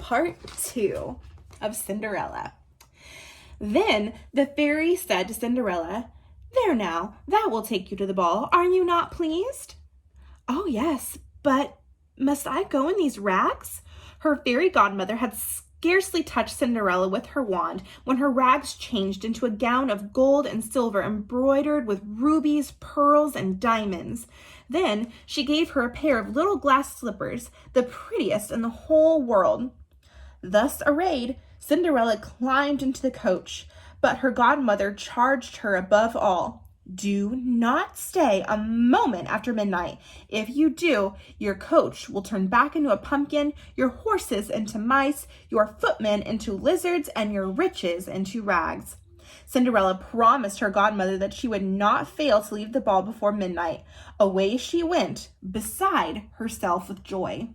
part 2 of Cinderella. Then the fairy said to Cinderella, "There now, that will take you to the ball. Are you not pleased?" "Oh yes, but must I go in these rags?" Her fairy godmother had scarcely touched Cinderella with her wand when her rags changed into a gown of gold and silver embroidered with rubies, pearls, and diamonds. Then she gave her a pair of little glass slippers, the prettiest in the whole world. Thus arrayed, Cinderella climbed into the coach, but her godmother charged her above all, "Do not stay a moment after midnight. If you do, your coach will turn back into a pumpkin, your horses into mice, your footmen into lizards, and your riches into rags." Cinderella promised her godmother that she would not fail to leave the ball before midnight. Away she went, beside herself with joy.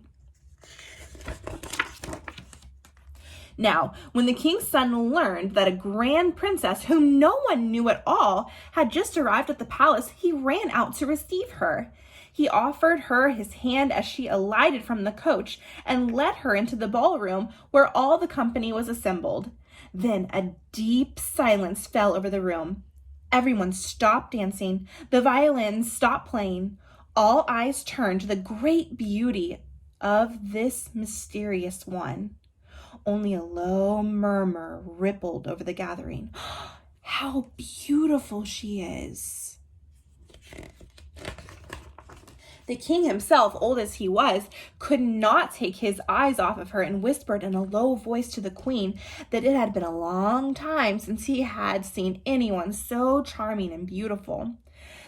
Now, when the king's son learned that a grand princess, whom no one knew at all, had just arrived at the palace, he ran out to receive her. He offered her his hand as she alighted from the coach and led her into the ballroom where all the company was assembled. Then a deep silence fell over the room. Everyone stopped dancing. The violins stopped playing. All eyes turned to the great beauty of this mysterious one. Only a low murmur rippled over the gathering. "How beautiful she is!" The king himself, old as he was, could not take his eyes off of her and whispered in a low voice to the queen that it had been a long time since he had seen anyone so charming and beautiful.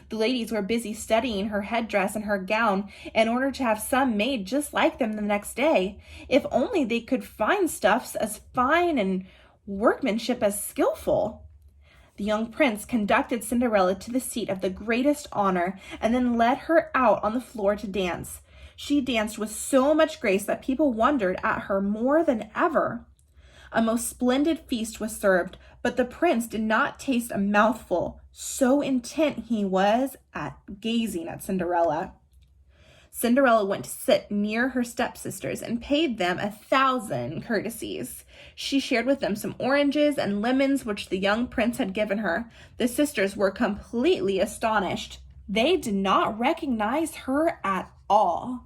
The ladies were busy studying her headdress and her gown in order to have some made just like them the next day. If only they could find stuffs as fine and workmanship as skillful. The young prince conducted Cinderella to the seat of the greatest honor and then led her out on the floor to dance. She danced with so much grace that people wondered at her more than ever. A most splendid feast was served, but the prince did not taste a mouthful, so intent he was at gazing at Cinderella. Cinderella went to sit near her stepsisters and paid them 1,000 courtesies. She shared with them some oranges and lemons which the young prince had given her. The sisters were completely astonished. They did not recognize her at all.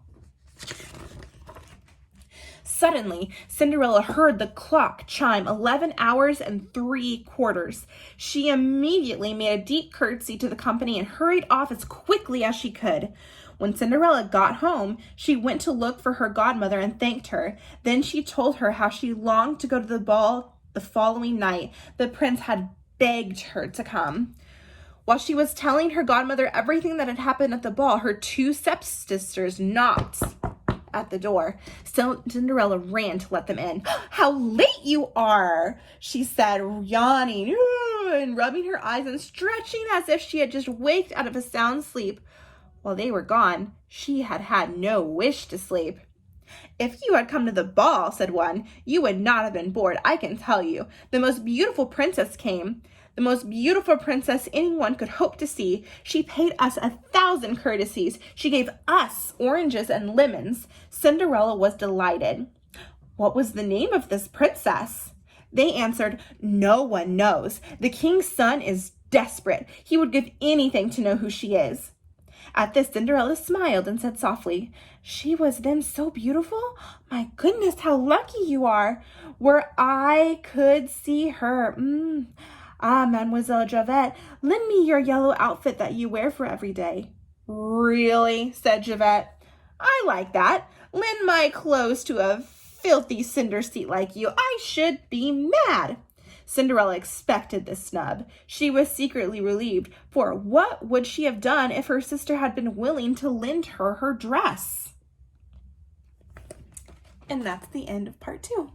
Suddenly, Cinderella heard the clock chime 11 hours and 3/4. She immediately made a deep curtsy to the company and hurried off as quickly as she could. When Cinderella got home, she went to look for her godmother and thanked her. Then she told her how she longed to go to the ball the following night. The prince had begged her to come. While she was telling her godmother everything that had happened at the ball, her 2 stepsisters knocked at the door. So Cinderella ran to let them in. "How late you are," she said, yawning and rubbing her eyes and stretching as if she had just waked out of a sound sleep. While they were gone, she had had no wish to sleep. "If you had come to the ball," said one, "you would not have been bored, I can tell you. The most beautiful princess came. The most beautiful princess anyone could hope to see. She paid us 1,000 courtesies. She gave us oranges and lemons." Cinderella was delighted. What was the name of this princess? They answered, "No one knows. The king's son is desperate. He would give anything to know who she is." At this, Cinderella smiled and said softly, "She was then so beautiful? My goodness, how lucky you are. Where I could see her. Ah, Mademoiselle Javette, lend me your yellow outfit that you wear for every day." "Really?" said Javette. "I like that. Lend my clothes to a filthy cinder seat like you. I should be mad." Cinderella expected this snub. She was secretly relieved, for what would she have done if her sister had been willing to lend her her dress? And that's the end of part 2.